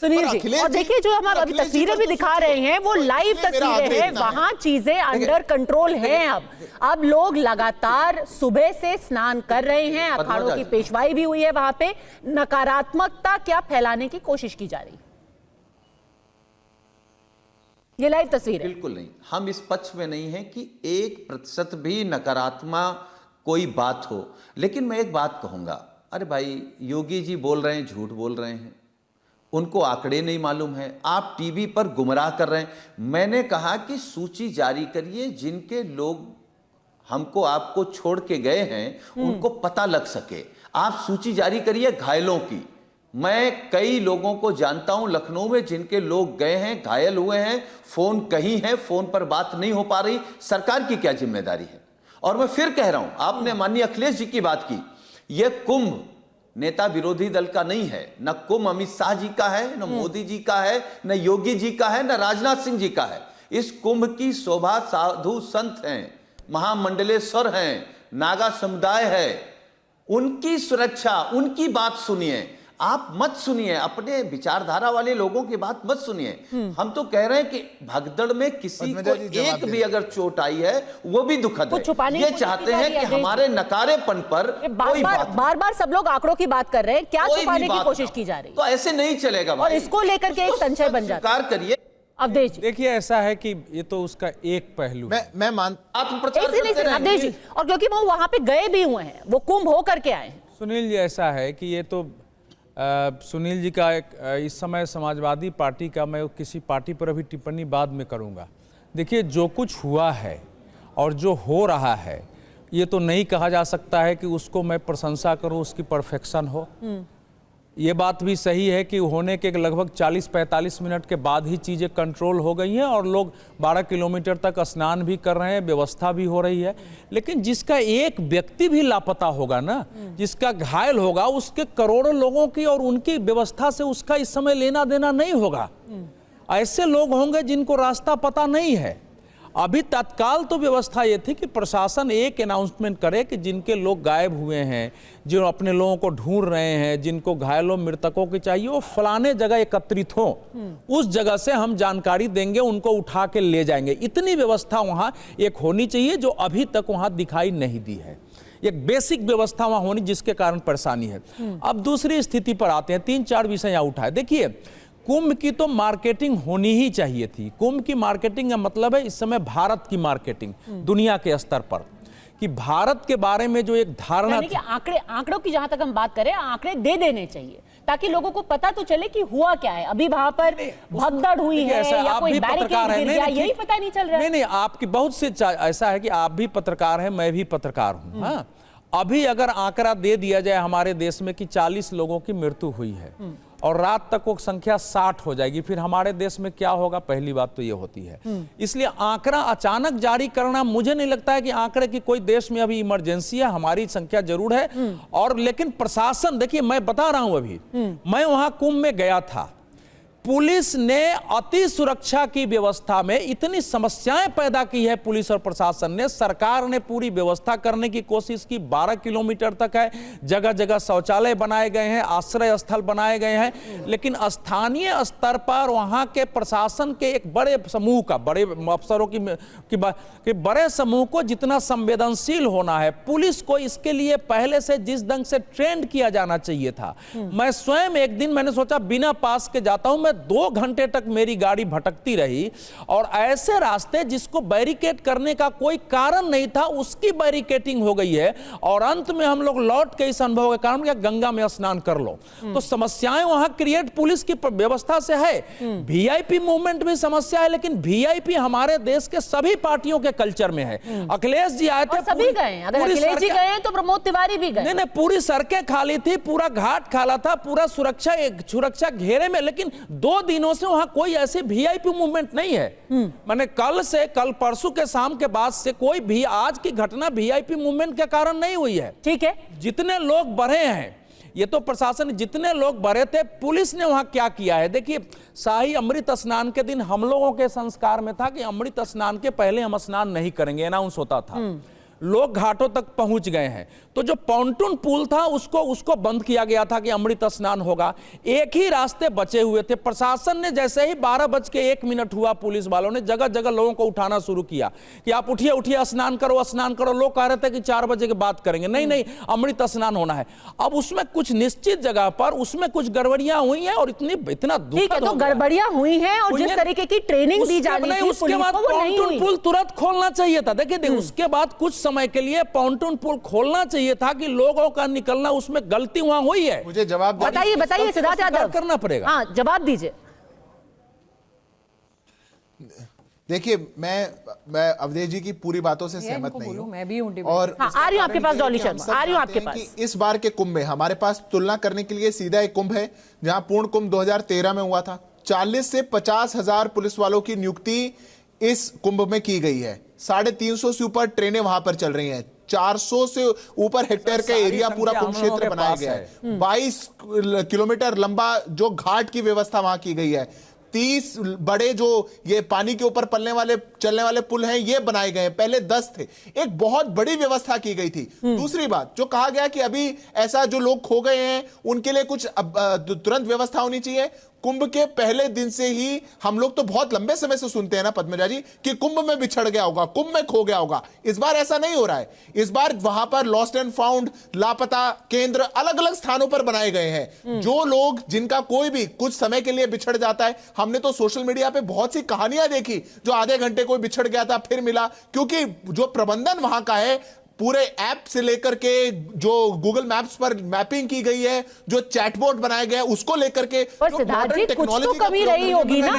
सुनील जी, और देखिए जो हम अभी तस्वीरें भी दिखा रहे हैं वो लाइव तस्वीरें हैं, वहां चीजें अंडर कंट्रोल हैं। अब लोग लगातार सुबह से स्नान कर रहे हैं, अखाड़ों की पेशवाई भी हुई है वहां पे। नकारात्मकता क्या फैलाने की कोशिश की जा रही? ये लाइव तस्वीर है। बिल्कुल नहीं, हम इस पक्ष में नहीं है कि 1% भी नकारात्मक कोई बात हो। लेकिन मैं एक बात कहूंगा, अरे भाई योगी जी बोल रहे हैं, झूठ बोल रहे हैं, उनको आंकड़े नहीं मालूम है, आप टीवी पर गुमराह कर रहे हैं। मैंने कहा कि सूची जारी करिए, जिनके लोग हमको आपको छोड़ के गए हैं उनको पता लग सके। आप सूची जारी करिए घायलों की। मैं कई लोगों को जानता हूं लखनऊ में जिनके लोग गए हैं, घायल हुए हैं, फोन कहीं है, फोन पर बात नहीं हो पा रही। सरकार की क्या जिम्मेदारी है? और मैं फिर कह रहा हूं, आपने माननीय अखिलेश जी की बात की, यह कुंभ नेता विरोधी दल का नहीं है, न कुंभ अमित शाह जी का है, न मोदी जी का है, न योगी जी का है, न राजनाथ सिंह जी का है। इस कुंभ की शोभा साधु संत हैं, महामंडलेश्वर हैं, नागा समुदाय है, उनकी सुरक्षा, उनकी बात सुनिए। आप मत सुनिए, अपने विचारधारा वाले लोगों की बात मत सुनिए। हम तो कह रहे हैं कि भगदड़ में किसी को एक भी अगर चोट आई है वो भी दुखद है। ये चाहते हैं कि हमारे नकारेपन पर बार बार सब लोग आंकड़ों की बात कर रहे हैं, क्या छुपाने की कोशिश की जा रही है? तो ऐसे नहीं चलेगा और इसको लेकर के एक संशय बन जाता है। करिए अवधेश जी, देखिए ऐसा है कि ये तो उसका एक पहलू है। मैं मानता अवधेश जी, और क्योंकि वो वहां पे गए भी हुए हैं, वो कुंभ हो करके आए हैं। सुनील जी, ऐसा है कि ये तो सुनील जी का एक इस समय समाजवादी पार्टी का, मैं किसी पार्टी पर अभी टिप्पणी बाद में करूंगा। देखिए जो कुछ हुआ है और जो हो रहा है, ये तो नहीं कहा जा सकता है कि उसको मैं प्रशंसा करूं, उसकी परफेक्शन हो। ये बात भी सही है कि होने के लगभग 40-45 मिनट के बाद ही चीज़ें कंट्रोल हो गई हैं और लोग 12 किलोमीटर तक स्नान भी कर रहे हैं, व्यवस्था भी हो रही है। लेकिन जिसका एक व्यक्ति भी लापता होगा ना, जिसका घायल होगा, उसके करोड़ों लोगों की और उनकी व्यवस्था से उसका इस समय लेना देना नहीं होगा। ऐसे लोग होंगे जिनको रास्ता पता नहीं है। अभी तत्काल तो व्यवस्था ये थी कि प्रशासन एक अनाउंसमेंट करे कि जिनके लोग गायब हुए हैं, जो अपने लोगों को ढूंढ रहे हैं, जिनको घायलों मृतकों की चाहिए, वो फलाने जगह एकत्रित हो, उस जगह से हम जानकारी देंगे, उनको उठा के ले जाएंगे। इतनी व्यवस्था वहाँ एक होनी चाहिए जो अभी तक वहाँ दिखाई नहीं दी है। एक बेसिक व्यवस्था वहाँ होनी, जिसके कारण परेशानी है। अब दूसरी स्थिति पर आते हैं, 3-4 विषय यहाँ उठाए। देखिए कुंभ की तो मार्केटिंग होनी ही चाहिए थी। कुंभ की मार्केटिंग का मतलब है इस समय भारत की मार्केटिंग दुनिया के स्तर पर, कि भारत के बारे में जो एक धारणा कि आंकड़ों की जहां तक हम बात करें, आंकड़े दे देने चाहिए ताकि लोगों को पता तो चले कि हुआ क्या है। अभी वहां पर भगदड़ हुई है या कोई बैरिकेड गिर गया, यही पता नहीं चल रहा है। नहीं, आपकी बहुत से ऐसा है कि आप भी पत्रकार हैं, मैं भी पत्रकार हूं। हाँ, अभी अगर आंकड़ा दे दिया जाए हमारे देश में कि 40 लोगों की मृत्यु हुई है और रात तक वो संख्या 60 हो जाएगी, फिर हमारे देश में क्या होगा? पहली बात तो ये होती है। इसलिए आंकड़ा अचानक जारी करना, मुझे नहीं लगता है कि आंकड़े की कोई देश में अभी इमरजेंसी है। हमारी संख्या जरूर है और लेकिन प्रशासन, देखिए मैं बता रहा हूं, अभी मैं वहां कुंभ में गया था, पुलिस ने अति सुरक्षा की व्यवस्था में इतनी समस्याएं पैदा की है। पुलिस और प्रशासन ने, सरकार ने पूरी व्यवस्था करने की कोशिश की। 12 किलोमीटर तक है, जगह जगह शौचालय बनाए गए हैं, आश्रय स्थल बनाए गए हैं। लेकिन स्थानीय स्तर पर वहां के प्रशासन के एक बड़े समूह का, बड़े अफसरों की बड़े समूह को जितना संवेदनशील होना है, पुलिस को इसके लिए पहले से जिस ढंग से ट्रेंड किया जाना चाहिए था। मैं स्वयं एक दिन मैंने सोचा बिना पास के जाता हूं, मैं 2 घंटे तक मेरी गाड़ी भटकती रही और ऐसे रास्ते जिसको बैरिकेड करने का कोई कारण नहीं था, उसकी बैरिकेडिंग हो गई है। और अंत में हम लोग लौट के इस अनुभव के कारण, क्या गंगा में स्नान कर लो। तो समस्याएं वहां क्रिएट पुलिस की व्यवस्था से है। वीआईपी मूवमेंट भी समस्या है, लेकिन वीआईपी हमारे देश के सभी पार्टियों के कल्चर में है। अखिलेश जी आए थे, सभी गए। अगर अखिलेश जी गए तो प्रमोद तिवारी भी गए। नहीं, पूरी सड़कें खाली थी, पूरा घाट खाला था, पूरा सुरक्षा घेरे में। लेकिन 2 दिनों से वहां कोई ऐसे वीआईपी मूवमेंट नहीं है। मैंने कल परसों के शाम के बाद से कोई भी आज की घटना वीआईपी मूवमेंट के कारण नहीं हुई है। ठीक है, जितने लोग बढ़े हैं, ये तो प्रशासन, जितने लोग बढ़े थे, पुलिस ने वहां क्या किया है। देखिए शाही अमृत स्नान के दिन हम लोगों के संस्कार में था कि अमृत स्नान के पहले हम स्नान नहीं करेंगे, अनाउंस होता था। लोग घाटों तक पहुंच गए हैं। तो जो पॉन्टून पुल था उसको बंद किया गया था कि अमृत स्नान होगा। एक ही रास्ते बचे हुए थे। प्रशासन ने जैसे ही 12:01 हुआ, पुलिस वालों ने जगह जगह लोगों को उठाना शुरू किया कि आप उठिए उठिए, स्नान करो स्नान करो। लोग कह रहे थे कि 4 बजे के बाद करेंगे। नहीं, अमृत स्नान होना है। अब उसमें कुछ निश्चित जगह पर उसमें कुछ गड़बड़ियां हुई हैं और इतना ठीक है, तो गड़बड़ियां हुई हैं और जिस तरीके की ट्रेनिंग दी जानी थी उसके बाद पॉन्टून पुल तुरंत खोलना चाहिए था। देखिए उसके बाद कुछ समय के लिए पॉन्टून पुल खोलना चाहिए था कि लोगों का निकलना, उसमें गलती वहां हुई है। मुझे जवाब बताइए सिद्धार्थ यादव, करना पड़ेगा। हाँ, जवाब दीजिए। देखिए, मैं अवधेश जी की पूरी बातों से सहमत नहीं हूं। मैं भी हूं। और हाँ, आ रही हूं आपके पास डॉली शर्मा, आ रही हूं आपके पास। इस बार के कुंभ में हमारे पास तुलना करने के लिए सीधा एक कुंभ है जहां पूर्ण कुंभ 2013 में हुआ था। 40 से 50 हजार पुलिस वालों की नियुक्ति इस कुंभ में की गई है। 350 से ऊपर ट्रेनें वहां पर चल रही हैं। 400 से ऊपर हेक्टेयर का एरिया पूरा कुंभ क्षेत्र बनाया गया है। 22 किलोमीटर लंबा जो घाट की व्यवस्था वहां की गई है। 30 बड़े जो ये पानी के ऊपर चलने वाले पुल हैं, ये बनाए गए हैं। पहले 10 थे। एक बहुत बड़ी व्यवस्था की गई थी। दूसरी बात, जो कहा गया कि अभी ऐसा जो लोग खो गए हैं उनके लिए कुछ तुरंत व्यवस्था होनी चाहिए। कुंभ के पहले दिन से ही हम लोग तो बहुत लंबे समय से सुनते हैं ना पद्मजा जी कि कुंभ में बिछड़ गया होगा, कुंभ में खो गया होगा। इस बार ऐसा नहीं हो रहा है। इस बार वहां पर लॉस्ट एंड फाउंड, लापता केंद्र अलग अलग स्थानों पर बनाए गए हैं। जो लोग जिनका कोई भी कुछ समय के लिए बिछड़ जाता है, हमने तो सोशल मीडिया पे बहुत सी कहानियां देखी जो आधे घंटे कोई बिछड़ गया था फिर मिला, क्योंकि जो प्रबंधन वहां का है, पूरे ऐप से लेकर के जो गूगल मैप्स पर मैपिंग की गई है, जो चैटबॉट बनाया गया है, उसको लेकर के पर सिद्धार्थ जी, कुछ तो कमी रही होगी ना।